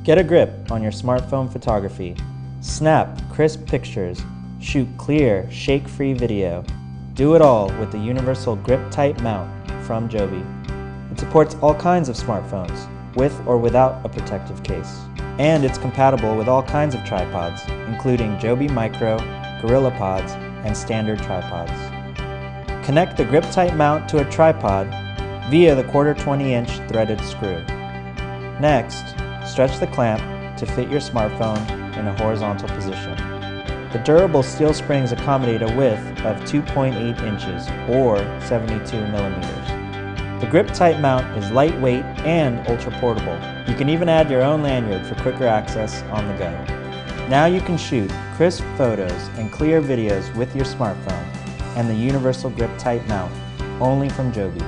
Get a grip on your smartphone photography. Snap crisp pictures. Shoot clear, shake-free video. Do it all with the universal grip-tight mount from Joby. It supports all kinds of smartphones, with or without a protective case. And it's compatible with all kinds of tripods, including Joby Micro, GorillaPods, and standard tripods. Connect the grip-tight mount to a tripod via the 1/4 20-inch threaded screw. Next, stretch the clamp to fit your smartphone in a horizontal position. The durable steel springs accommodate a width of 2.8 inches or 72 millimeters. The grip-tight mount is lightweight and ultra-portable. You can even add your own lanyard for quicker access on the go. Now you can shoot crisp photos and clear videos with your smartphone and the universal grip-tight mount, only from Joby.